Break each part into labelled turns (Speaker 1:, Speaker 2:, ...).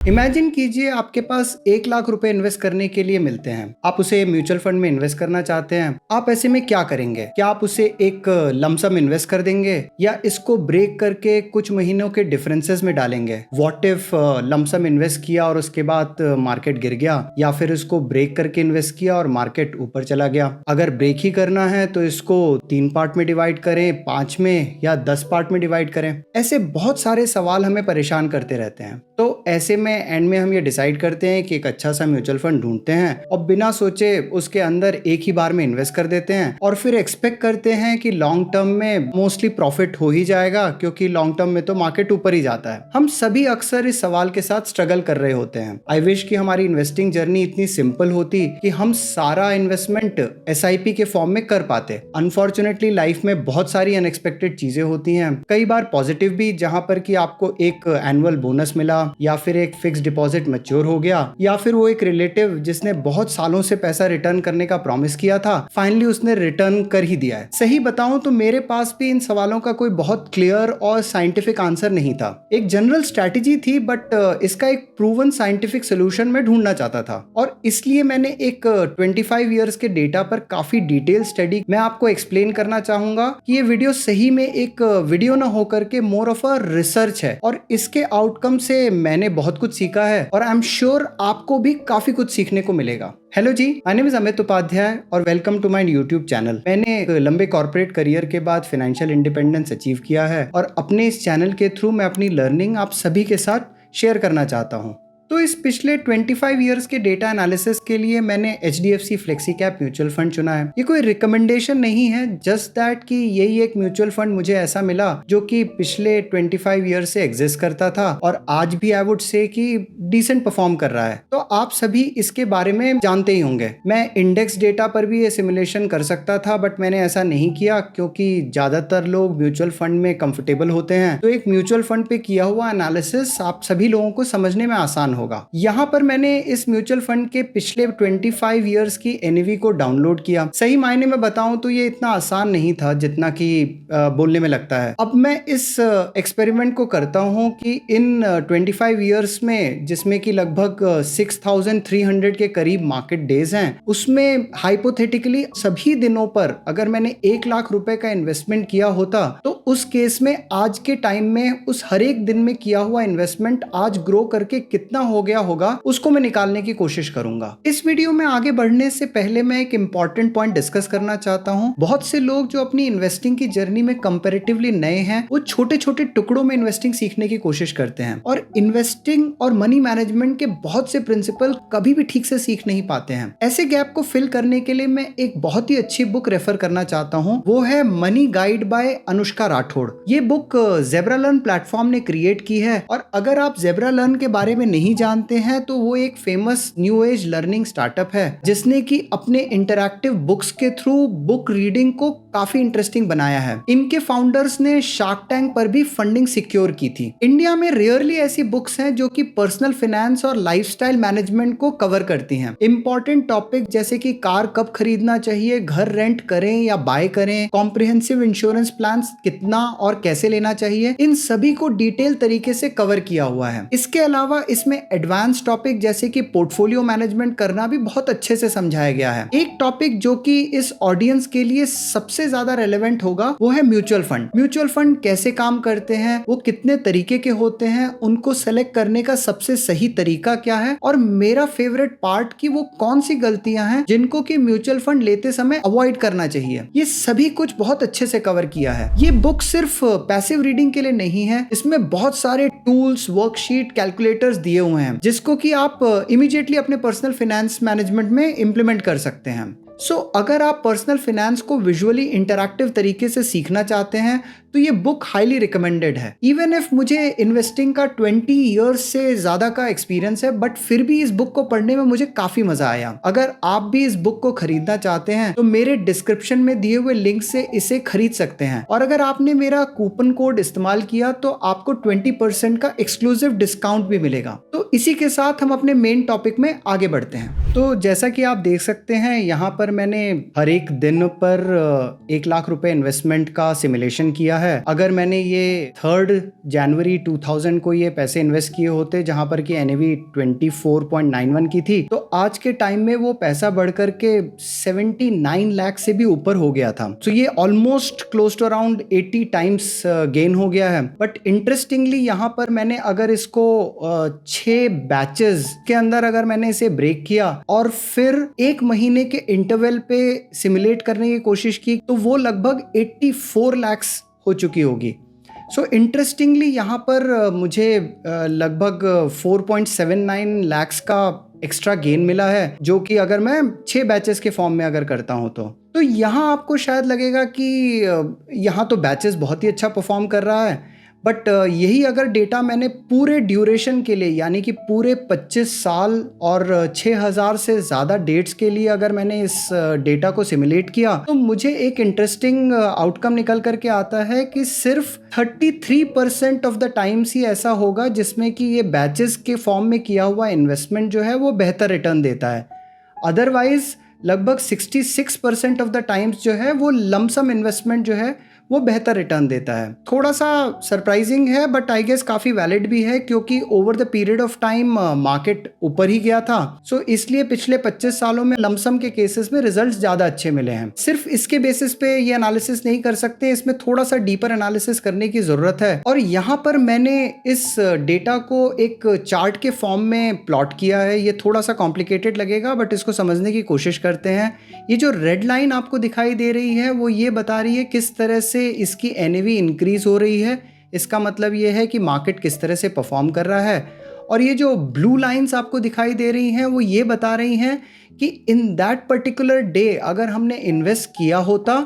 Speaker 1: Imagine कीजिए आपके पास 1 लाख रुपए इन्वेस्ट करने के लिए मिलते हैं। आप उसे म्यूचुअल फंड में इन्वेस्ट करना चाहते हैं। आप ऐसे में क्या करेंगे? क्या आप उसे एक लमसम इन्वेस्ट कर देंगे या इसको ब्रेक करके कुछ महीनों के डिफरेंसेस में डालेंगे? व्हाट इफ लमसम इन्वेस्ट किया और उसके बाद मार्केट गिर गया, या फिर इसको ब्रेक करके इन्वेस्ट किया और मार्केट ऊपर चला गया? अगर ब्रेक ही करना है तो इसको 3 पार्ट में डिवाइड करें, 5 में या 10 पार्ट में डिवाइड करें। ऐसे बहुत सारे सवाल हमें परेशान करते रहते हैं। तो ऐसे में एंड में हम ये डिसाइड करते हैं कि एक अच्छा सा म्यूचुअल फंड ढूंढते हैं और बिना सोचे उसके अंदर एक ही बार में इन्वेस्ट कर देते हैं और फिर एक्सपेक्ट करते हैं कि लॉन्ग टर्म में मोस्टली प्रॉफिट हो ही जाएगा, क्योंकि लॉन्ग टर्म में तो मार्केट ऊपर ही जाता है। हम सभी अक्सर इस सवाल के साथ स्ट्रगल कर रहे होते हैं। आई विश कि हमारी इन्वेस्टिंग जर्नी इतनी सिंपल होती कि हम सारा इन्वेस्टमेंट SIP के फॉर्म में कर पाते। अनफॉर्चुनेटली लाइफ में बहुत सारी अनएक्सपेक्टेड चीजें होती हैं, कई बार पॉजिटिव भी, जहां पर कि आपको एक एनुअल बोनस मिला, या फिर एक फिक्स डिपॉजिट मैच्योर हो गया, या फिर वो एक रिलेटिव जिसने बहुत सालों से पैसा रिटर्न करने का प्रॉमिस किया था, फाइनली उसने रिटर्न कर ही दिया है। सही बताऊं तो मेरे पास भी इन सवालों का कोई बहुत क्लियर और साइंटिफिक आंसर नहीं था। एक जनरल स्ट्रैटेजी थी, बट इसका एक प्रूवन साइंटिफिक सोल्यूशन मैं ढूंढना चाहता था, और इसलिए मैंने एक 25 ईयर्स के डेटा पर काफी डिटेल स्टडी मैं आपको एक्सप्लेन करना चाहूंगा कि ये वीडियो सही में एक वीडियो ना होकर के मोर ऑफ अ रिसर्च है, और इसके आउटकम से मैंने बहुत कुछ सीखा है और आई एम श्योर आपको भी काफी कुछ सीखने को मिलेगा। हेलो जी, my name is Amit Upadhyay और welcome to my YouTube channel. मैंने एक लंबे कॉर्पोरेट करियर के बाद फाइनेंशियल इंडिपेंडेंस अचीव किया है और अपने इस चैनल के थ्रू मैं अपनी लर्निंग आप सभी के साथ शेयर करना चाहता हूँ। तो इस पिछले 25 ईयर्स के डेटा एनालिसिस के लिए मैंने HDFC flexi cap mutual fund चुना है। ये कोई रिकमेंडेशन नहीं है, जस्ट दैट कि यही एक म्यूचुअल फंड मुझे ऐसा मिला जो कि पिछले 25 ईयर्स से एग्जिस्ट करता था और आज भी आई वुड से कि डिसेंट परफॉर्म कर रहा है। तो आप सभी इसके बारे में जानते ही होंगे। मैं इंडेक्स डेटा पर भी ये सिमुलेशन कर सकता था, बट मैंने ऐसा नहीं किया क्योंकि ज्यादातर लोग म्यूचुअल फंड में कंफर्टेबल होते हैं। तो एक म्यूचुअल फंड पे किया हुआ एनालिसिस आप सभी लोगों को समझने में आसान होगा। यहाँ पर मैंने इस म्यूचुअल फंड के पिछले 25 इयर्स की NAV को डाउनलोड किया। सही मायने में बताऊं तो ये इतना आसान नहीं था जितना कि बोलने में लगता है। अब मैं इस एक्सपेरिमेंट को करता हूं कि इन 25 इयर्स में, जिसमें कि लगभग 6300 के करीब मार्केट डेज हैं, उसमें हाइपोथेटिकली सभी दिनों पर अगर मैंने 1 लाख रुपए का इन्वेस्टमेंट किया होता तो उस केस में आज के टाइम में उस हर एक दिन में किया हुआ इन्वेस्टमेंट आज ग्रो करके कितना हो गया होगा उसको मैं निकालने की कोशिश करूंगा। इस वीडियो में आगे बढ़ने से पहले मैं एक इंपॉर्टेंट पॉइंट डिस्कस करना चाहता हूं। बहुत से लोग जो अपनी इन्वेस्टिंग की जर्नी में कंपैरेटिवली नए हैं, वो छोटे छोटे टुकड़ों में इन्वेस्टिंग सीखने की कोशिश करते हैं और इन्वेस्टिंग और मनी मैनेजमेंट के बहुत से प्रिंसिपल कभी भी ठीक से सीख नहीं पाते हैं। ऐसे गैप को फिल करने के लिए मैं एक बहुत ही अच्छी बुक रेफर करना चाहता हूँ। वो है money guide by Anushka Rathore. ये बुक ज़ेब्रा लर्न प्लेटफॉर्म ने क्रिएट की है, और अगर आप ज़ेब्रा लर्न के बारे में नहीं जानते हैं तो वो एक famous new age learning startup है जिसने कि अपने इंटरैक्टिव बुक्स के थ्रू बुक रीडिंग को काफी इंटरेस्टिंग बनाया है। इनके फाउंडर्स ने शार्क टैंक पर भी फंडिंग सिक्योर की थी। इंडिया में रेयरली ऐसी बुक्स हैं जो कि पर्सनल फाइनेंस और लाइफस्टाइल मैनेजमेंट को कवर करती हैं। इंपॉर्टेंट टॉपिक जैसे कि कार कब खरीदना चाहिए, घर रेंट करें या बाय करें, कॉम्प्रिहेंसिव इंश्योरेंस प्लान कितना और कैसे लेना चाहिए, इन सभी को डिटेल तरीके से कवर किया हुआ है। इसके अलावा इसमें एडवांस टॉपिक जैसे कि पोर्टफोलियो मैनेजमेंट करना भी बहुत अच्छे से समझाया गया है। एक टॉपिक जो कि इस ऑडियंस के लिए सबसे ज्यादा रेलेवेंट होगा वो है म्यूचुअल फंड। म्यूचुअल फंड कैसे काम करते हैं, वो कितने तरीके के होते हैं, उनको सेलेक्ट करने का सबसे सही तरीका क्या है, और मेरा फेवरेट पार्ट कि वो कौन सी गलतियां हैं जिनको कि म्यूचुअल फंड लेते समय अवॉइड करना चाहिए। ये सभी कुछ बहुत अच्छे से कवर किया है। ये बुक सिर्फ पैसिव रीडिंग के लिए नहीं है, इसमें बहुत सारे टूल्स, वर्कशीट, कैलकुलेटर्स दिए हुए हैं जिसको कि आप इमीडिएटली अपने पर्सनल फाइनेंस मैनेजमेंट में इंप्लीमेंट कर सकते हैं। अगर आप पर्सनल फाइनेंस को विजुअली इंटरैक्टिव तरीके से सीखना चाहते हैं तो ये बुक हाईली रिकमेंडेड है। इवन इफ मुझे इन्वेस्टिंग का 20 इयर्स से ज्यादा का एक्सपीरियंस है, बट फिर भी इस बुक को पढ़ने में मुझे काफी मजा आया। अगर आप भी इस बुक को खरीदना चाहते हैं तो मेरे डिस्क्रिप्शन में दिए हुए लिंक से इसे खरीद सकते हैं, और अगर आपने मेरा कूपन कोड इस्तेमाल किया तो आपको 20% का एक्सक्लूसिव डिस्काउंट भी मिलेगा। तो इसी के साथ हम अपने मेन टॉपिक में आगे बढ़ते हैं। तो जैसा कि आप देख सकते हैं, यहाँ पर मैंने हर एक दिन पर 1 लाख रुपए इन्वेस्टमेंट का सिमुलेशन किया है। अगर मैंने ये 3 जनवरी 2000 को ये पैसे इन्वेस्ट किए होते जहां पर कि एनएवी 24.91 की थी, तो आज के टाइम में वो पैसा बढ़कर के 79 लाख से भी ऊपर हो गया था। तो ये almost close to around 80 times gain हो गया है। बट इंटरेस्टिंगली यहाँ पर मैंने अगर इसको 6 बैचेस के अंदर अगर मैंने इसे ब्रेक किया और फिर 1 महीने के इंटरवल पे सिमुलेट करने की कोशिश की, तो वो लगभग 84 लाख्स हो चुकी होगी। सो इंटरेस्टिंगली यहाँ पर मुझे लगभग 4.79 लाख्स का एक्स्ट्रा गेन मिला है, जो कि अगर मैं 6 बैचेस के फॉर्म में अगर करता हूँ तो यहाँ आपको शायद लगेगा कि यहाँ तो बैचेस बहुत ही अच्छा परफॉर्म कर रहा है। बट यही अगर डेटा मैंने पूरे ड्यूरेशन के लिए, यानी कि पूरे 25 साल और 6000 से ज़्यादा डेट्स के लिए अगर मैंने इस डेटा को सिमुलेट किया, तो मुझे एक इंटरेस्टिंग आउटकम निकल करके आता है कि सिर्फ 33% ऑफ द टाइम्स ही ऐसा होगा जिसमें कि ये बैचेस के फॉर्म में किया हुआ इन्वेस्टमेंट जो है वो बेहतर रिटर्न देता है। अदरवाइज लगभग 66% ऑफ द टाइम्स जो है वो लमसम इन्वेस्टमेंट जो है वो बेहतर रिटर्न देता है। थोड़ा सा सरप्राइजिंग है बट आई गेस काफ़ी वैलिड भी है, क्योंकि over the period of time market ऊपर ही गया था। सो इसलिए पिछले 25 सालों में लमसम के केसेस में रिजल्ट्स ज़्यादा अच्छे मिले हैं। सिर्फ इसके बेसिस पे ये एनालिसिस नहीं कर सकते, इसमें थोड़ा सा डीपर एनालिसिस करने की ज़रूरत है। और यहाँ पर मैंने इस डेटा को एक चार्ट के फॉर्म में प्लॉट किया है। ये थोड़ा सा कॉम्प्लिकेटेड लगेगा बट इसको समझने की कोशिश करते हैं। ये जो रेड लाइन आपको दिखाई दे रही है वो ये बता रही है किस तरह से इसकी एनएवी इंक्रीज हो रही है। इसका मतलब ये है कि मार्केट किस तरह से परफॉर्म कर रहा है। और ये जो ब्लू लाइंस आपको दिखाई दे रही हैं वो ये बता रही हैं कि इन दैट पर्टिकुलर डे अगर हमने इन्वेस्ट किया होता,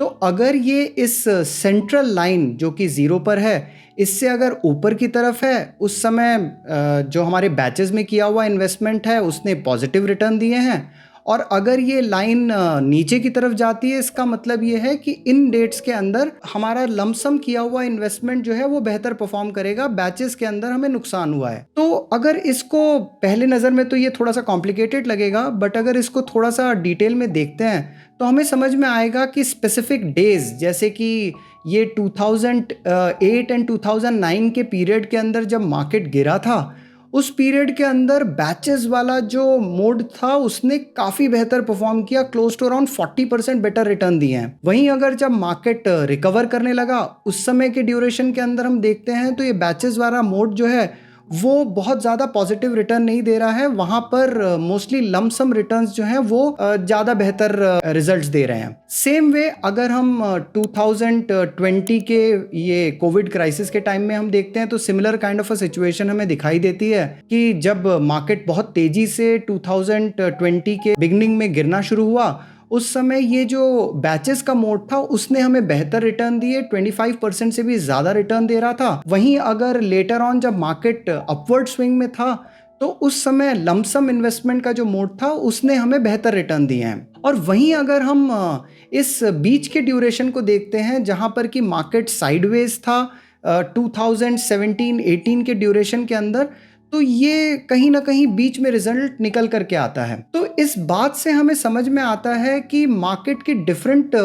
Speaker 1: तो अगर ये इस सेंट्रल लाइन जो कि 0 पर है इससे अगर ऊपर की तरफ है, उस समय जो हमारे बैचेस में किया हुआ इन्वेस्टमेंट है उसने पॉजिटिव रिटर्न दिए हैं। और अगर ये लाइन नीचे की तरफ जाती है, इसका मतलब ये है कि इन डेट्स के अंदर हमारा लमसम किया हुआ इन्वेस्टमेंट जो है वो बेहतर परफॉर्म करेगा, बैचेस के अंदर हमें नुकसान हुआ है। तो अगर इसको पहले नज़र में तो ये थोड़ा सा कॉम्प्लिकेटेड लगेगा, बट अगर इसको थोड़ा सा डिटेल में देखते हैं तो हमें समझ में आएगा कि स्पेसिफिक डेज, जैसे कि ये 2008 एंड 2009 के पीरियड के अंदर जब मार्केट गिरा था, उस पीरियड के अंदर बैचेस वाला जो मोड था उसने काफ़ी बेहतर परफॉर्म किया, close to around 40% better return दिए हैं। वहीं अगर जब मार्केट रिकवर करने लगा उस समय के ड्यूरेशन के अंदर हम देखते हैं तो ये बैचेस वाला मोड जो है वो बहुत ज़्यादा पॉजिटिव रिटर्न नहीं दे रहा है। वहाँ पर मोस्टली लमसम रिटर्न्स जो हैं वो ज़्यादा बेहतर रिजल्ट्स दे रहे हैं। सेम वे अगर हम 2020 के ये कोविड क्राइसिस के टाइम में हम देखते हैं तो similar kind of a situation हमें दिखाई देती है कि जब मार्केट बहुत तेज़ी से 2020 के बिगनिंग में गिरना शुरू हुआ, उस समय ये जो बैचेस का मोड था उसने हमें बेहतर रिटर्न दिए, 25% से भी ज़्यादा रिटर्न दे रहा था। वहीं अगर लेटर ऑन जब मार्केट अपवर्ड स्विंग में था तो उस समय लमसम इन्वेस्टमेंट का जो मोड था उसने हमें बेहतर रिटर्न दिए हैं। और वहीं अगर हम इस बीच के ड्यूरेशन को देखते हैं जहाँ पर कि मार्केट साइडवेज था 2017-18 के ड्यूरेशन के अंदर, तो ये कहीं ना कहीं बीच में रिजल्ट निकल करके आता है। तो इस बात से हमें समझ में आता है कि मार्केट के डिफरेंट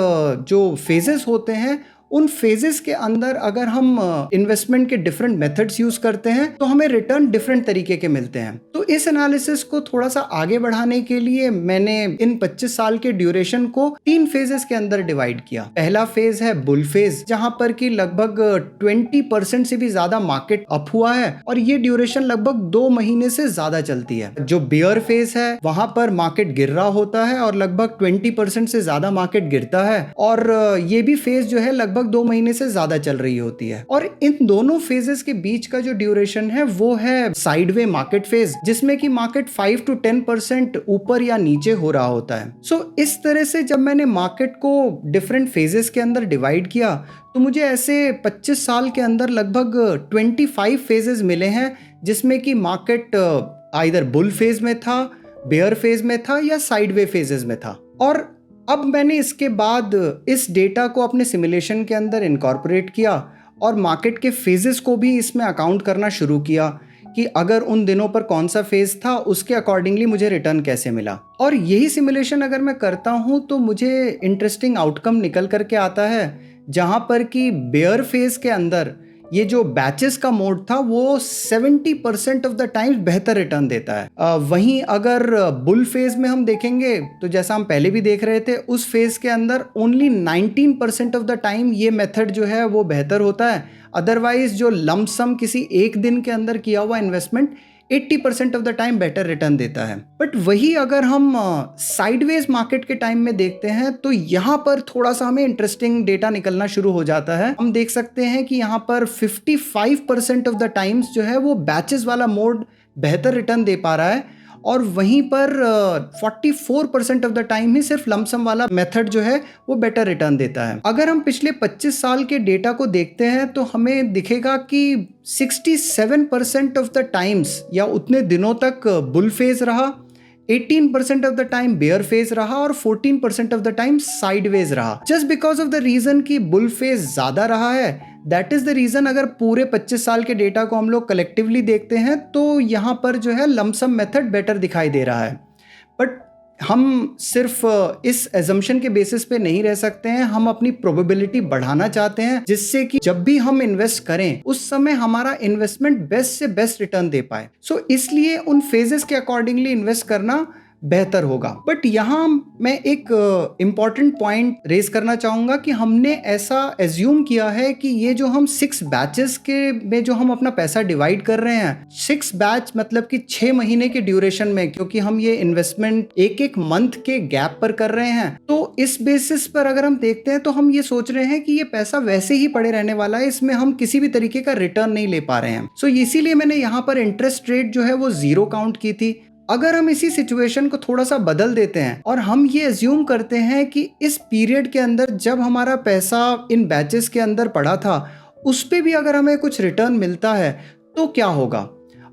Speaker 1: जो फेजेस होते हैं उन फेजेस के अंदर अगर हम इन्वेस्टमेंट के डिफरेंट मेथड्स यूज करते हैं तो हमें रिटर्न डिफरेंट तरीके के मिलते हैं। तो इस एनालिसिस को थोड़ा सा आगे बढ़ाने के लिए मैंने इन 25 साल के ड्यूरेशन को 3 फेजेस के अंदर डिवाइड किया। पहला फेज है बुल फेज, जहां पर कि लगभग 20% से भी ज्यादा मार्केट अप हुआ है और ये ड्यूरेशन लगभग 2 महीने से ज्यादा चलती है। जो बियर फेज है वहां पर मार्केट गिर रहा होता है और लगभग 20% से ज्यादा मार्केट गिरता है और ये भी फेज जो है लगभग 2 महीने से ज्यादा चल रही होती है। और इन दोनों फेजेस के बीच का जो ड्यूरेशन है वो है साइडवे मार्केट फेज, जिसमें कि मार्केट 5 to 10% ऊपर या नीचे हो रहा होता है। सो इस तरह से जब मैंने मार्केट को डिफरेंट फेजेस के अंदर डिवाइड किया तो मुझे ऐसे 25 साल के अंदर लगभग 25 फेजेस मिले हैं, जिसमें कि मार्केट आइदर बुल फेज में था, बेयर फेज में था या साइडवे फेजेस में था। और अब मैंने इसके बाद इस डेटा को अपने सिमुलेशन के अंदर इनकॉर्पोरेट किया और मार्केट के फेजेस को भी इसमें अकाउंट करना शुरू किया कि अगर उन दिनों पर कौन सा फेज था उसके अकॉर्डिंगली मुझे रिटर्न कैसे मिला। और यही सिमुलेशन अगर मैं करता हूँ तो मुझे इंटरेस्टिंग आउटकम निकल करके आता है, जहां पर कि बेयर फेज के अंदर ये जो बैचेस का मोड था वो 70% ऑफ द टाइम्स बेहतर रिटर्न देता है। वहीं अगर बुल फेज में हम देखेंगे तो जैसा हम पहले भी देख रहे थे, उस फेज के अंदर ओनली 19% ऑफ द टाइम ये मेथड जो है वो बेहतर होता है। अदरवाइज जो लमसम किसी एक दिन के अंदर किया हुआ investment 80% of the time better return देता है। बट वही अगर हम साइडवेज मार्केट के टाइम में देखते हैं तो यहाँ पर थोड़ा सा हमें इंटरेस्टिंग डेटा निकलना शुरू हो जाता है। हम देख सकते हैं कि यहाँ पर 55% ऑफ द टाइम्स जो है वो बैचेस वाला मोड बेहतर रिटर्न दे पा रहा है, और वहीं पर 44% ऑफ द टाइम ही सिर्फ लमसम वाला मेथड जो है वो बेटर रिटर्न देता है। अगर हम पिछले 25 साल के डेटा को देखते हैं तो हमें दिखेगा कि 67% ऑफ द टाइम्स या उतने दिनों तक बुल फेज रहा, 18% of the time bear phase रहा और 14% ऑफ द टाइम साइडवेज रहा। Just because of the reason कि बुल फेज ज्यादा रहा है, दैट इज द रीजन अगर पूरे 25 साल के डेटा को हम लोग कलेक्टिवली देखते हैं तो यहाँ पर जो है लमसम मेथड बेटर दिखाई दे रहा है। बट हम सिर्फ इस एजम्पशन के बेसिस पे नहीं रह सकते हैं, हम अपनी प्रोबेबिलिटी बढ़ाना चाहते हैं जिससे कि जब भी हम इन्वेस्ट करें उस समय हमारा इन्वेस्टमेंट बेस्ट से बेस्ट रिटर्न दे पाए। सो इसलिए उन फेजेस के अकॉर्डिंगली इन्वेस्ट करना बेहतर होगा। बट यहाँ मैं एक इम्पॉर्टेंट पॉइंट रेज करना चाहूंगा कि हमने ऐसा एज्यूम किया है कि ये जो हम 6 बैचेस के में जो हम अपना पैसा डिवाइड कर रहे हैं, 6 बैच मतलब कि 6 महीने के ड्यूरेशन में, क्योंकि हम ये इन्वेस्टमेंट एक मंथ के गैप पर कर रहे हैं, तो इस बेसिस पर अगर हम देखते हैं तो हम ये सोच रहे हैं कि ये पैसा वैसे ही पड़े रहने वाला है, इसमें हम किसी भी तरीके का रिटर्न नहीं ले पा रहे हैं। सो इसीलिए मैंने यहाँ पर इंटरेस्ट रेट जो है वो 0 काउंट की थी। अगर हम इसी सिचुएशन को थोड़ा सा बदल देते हैं और हम ये अज्यूम करते हैं कि इस पीरियड के अंदर जब हमारा पैसा इन बैचेस के अंदर पड़ा था उस पे भी अगर हमें कुछ रिटर्न मिलता है तो क्या होगा,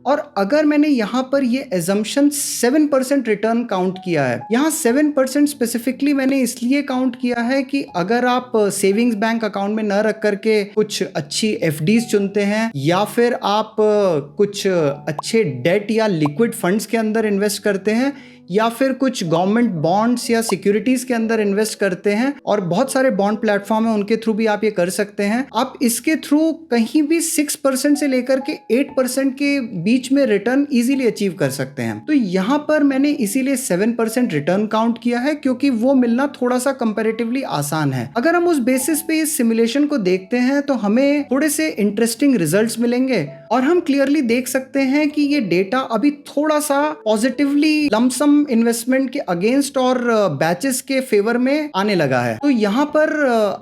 Speaker 1: और अगर मैंने यहाँ पर ये एजम्पशन 7% रिटर्न काउंट किया है, यहाँ 7% स्पेसिफिकली मैंने इसलिए काउंट किया है कि अगर आप सेविंग्स बैंक अकाउंट में न रख करके कुछ अच्छी एफडीज चुनते हैं या फिर आप कुछ अच्छे डेट या लिक्विड फंड्स के अंदर इन्वेस्ट करते हैं या फिर कुछ गवर्नमेंट बॉन्ड्स या सिक्योरिटीज के अंदर इन्वेस्ट करते हैं, और बहुत सारे बॉन्ड प्लेटफॉर्म है उनके थ्रू भी आप ये कर सकते हैं, आप इसके थ्रू कहीं भी 6% से लेकर के 8% के बीच में रिटर्न इजीली अचीव कर सकते हैं। तो यहाँ पर मैंने इसीलिए 7% रिटर्न काउंट किया है क्योंकि वो मिलना थोड़ा सा कंपैरेटिवली आसान है। अगर हम उस बेसिस पे इस सिमुलेशन को देखते हैं तो हमें थोड़े से इंटरेस्टिंग रिजल्ट्स मिलेंगे और हम क्लियरली देख सकते हैं कि ये डेटा अभी थोड़ा सा पॉजिटिवली लमसम इन्वेस्टमेंट के अगेंस्ट और बैचेस के फेवर में आने लगा है। तो यहाँ पर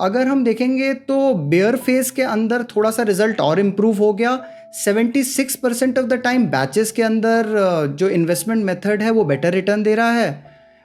Speaker 1: अगर हम देखेंगे तो बेयर फेज के अंदर थोड़ा सा रिजल्ट और इम्प्रूव हो गया। 76% ऑफ द टाइम बैचेस के अंदर जो इन्वेस्टमेंट मेथड है वो बेटर रिटर्न दे रहा है,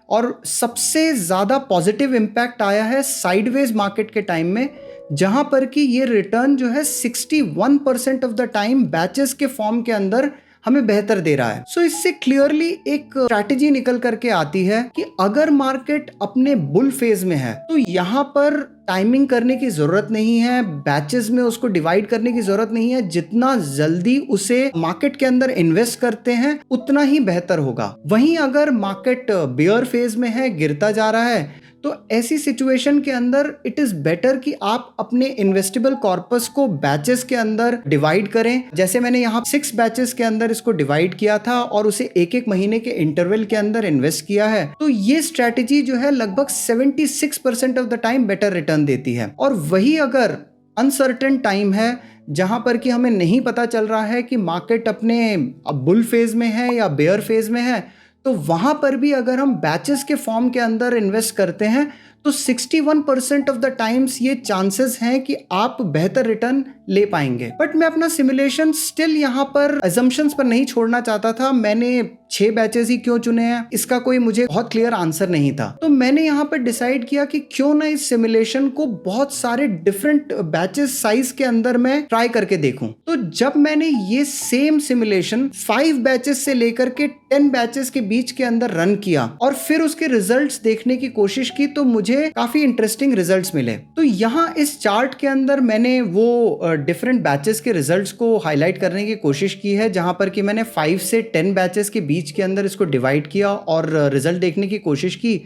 Speaker 1: और सबसे ज़्यादा पॉजिटिव इम्पैक्ट आया है साइडवेज मार्केट के टाइम में, जहां पर कि ये रिटर्न जो है 61% ऑफ द टाइम बैचेस के फॉर्म के अंदर हमें बेहतर दे रहा है। सो इससे क्लियरली एक स्ट्रैटेजी निकल करके आती है कि अगर मार्केट अपने बुल फेज में है तो यहाँ पर टाइमिंग करने की जरूरत नहीं है, बैचेस में उसको डिवाइड करने की जरूरत नहीं है, जितना जल्दी उसे मार्केट के अंदर इन्वेस्ट करते हैं उतना ही बेहतर होगा। वहीं अगर मार्केट बेयर फेज में है, गिरता जा रहा है, तो ऐसी सिचुएशन के अंदर इट इज बेटर कि आप अपने इन्वेस्टेबल कॉर्पस को बैचेस के अंदर डिवाइड करें। जैसे मैंने यहाँ 6 बैचेस के अंदर इसको डिवाइड किया था और उसे एक महीने के इंटरवल के अंदर इन्वेस्ट किया है, तो ये स्ट्रैटेजी जो है लगभग 76% of the time better return देती है। और वही अगर अनसर्टेन टाइम है जहां पर कि हमें नहीं पता चल रहा है कि मार्केट अपने बुल फेज में है या बेयर फेज में है, तो वहां पर भी अगर हम बैचेस के फॉर्म के अंदर इन्वेस्ट करते हैं तो 61% ऑफ द टाइम्स ये चांसेस हैं कि आप बेहतर रिटर्न ले पाएंगे। बट मैं अपना सिमुलेशन स्टिल यहाँ पर अजम्पशंस पर नहीं छोड़ना चाहता था। मैंने 6 बैचेस ही क्यों चुने हैं इसका कोई मुझे बहुत क्लियर आंसर नहीं था, तो मैंने यहाँ पर डिसाइड किया कि क्यों ना इस सिमुलेशन को बहुत सारे डिफरेंट बैचेस साइज के अंदर मैं ट्राई करके देखूं। तो जब मैंने ये सेम सिमुलेशन 5 बैचेस से लेकर के 10 बैचेस के बीच के अंदर रन किया और फिर उसके रिजल्ट्स देखने की कोशिश की तो मुझे काफी इंटरेस्टिंग रिजल्ट्स मिले। तो यहाँ इस चार्ट के अंदर मैंने वो डिफरेंट बैचेस के रिजल्ट्स को हाईलाइट करने की कोशिश की है, जहां पर कि मैंने 5 से 10 बैचेस के बीच के अंदर इसको डिवाइड किया और रिजल्ट देखने की कोशिश की।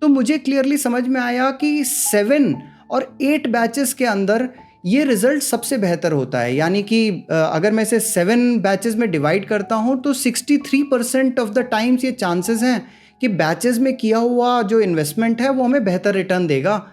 Speaker 1: तो मुझे क्लियरली समझ में आया कि 7 और 8 बैचेस के अंदर ये रिजल्ट सबसे बेहतर होता है। यानी कि अगर मैं इसे 7 बैचेस में डिवाइड करता हूँ तो 63% ऑफ द टाइम्स ये चांसेस हैं कि बैचेस में किया हुआ जो इन्वेस्टमेंट है वो हमें बेहतर रिटर्न देगा।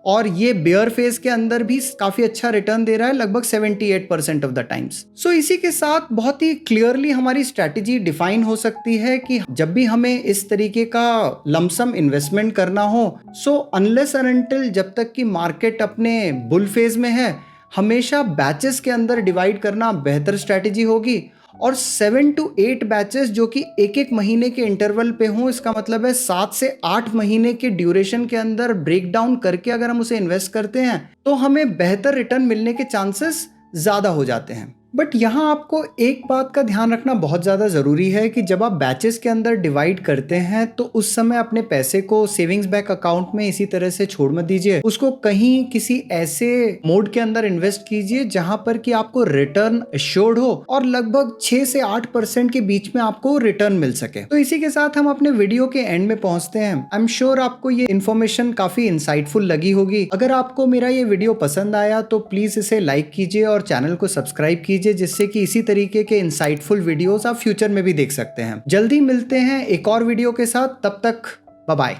Speaker 1: और ये बेयर फेज के अंदर भी काफी अच्छा रिटर्न दे रहा है, लगभग 78% ऑफ द टाइम्स। सो इसी के साथ बहुत ही क्लियरली हमारी स्ट्रैटेजी डिफाइन हो सकती है कि जब भी हमें इस तरीके का लमसम इन्वेस्टमेंट करना हो, सो अनलेस एंड अनटिल जब तक कि मार्केट अपने बुल फेज में है, हमेशा बैचेस के अंदर डिवाइड करना बेहतर स्ट्रैटेजी होगी। और 7 to 8 बैचेस जो कि एक एक महीने के इंटरवल पे हों, इसका मतलब है 7 से 8 महीने के ड्यूरेशन के अंदर ब्रेक डाउन करके अगर हम उसे इन्वेस्ट करते हैं तो हमें बेहतर रिटर्न मिलने के चांसेस ज़्यादा हो जाते हैं। बट यहाँ आपको एक बात का ध्यान रखना बहुत ज़्यादा ज़रूरी है कि जब आप बैचेस के अंदर डिवाइड करते हैं तो उस समय अपने पैसे को सेविंग्स बैंक अकाउंट में इसी तरह से छोड़ मत दीजिए, उसको कहीं किसी ऐसे मोड के अंदर इन्वेस्ट कीजिए जहां पर कि आपको रिटर्न एश्योर्ड हो और लगभग 6 से 8% के बीच में आपको रिटर्न मिल सके। तो इसी के साथ हम अपने वीडियो के एंड में पहुंचते हैं। आई एम श्योर आपको ये इन्फॉर्मेशन काफी इंसाइटफुल लगी होगी। अगर आपको मेरा ये वीडियो पसंद आया तो प्लीज इसे लाइक कीजिए और चैनल को सब्सक्राइब कीजिए, जिससे कि इसी तरीके के इंसाइटफुल वीडियोस आप फ्यूचर में भी देख सकते हैं। जल्दी मिलते हैं एक और वीडियो के साथ, तब तक बाय बाय।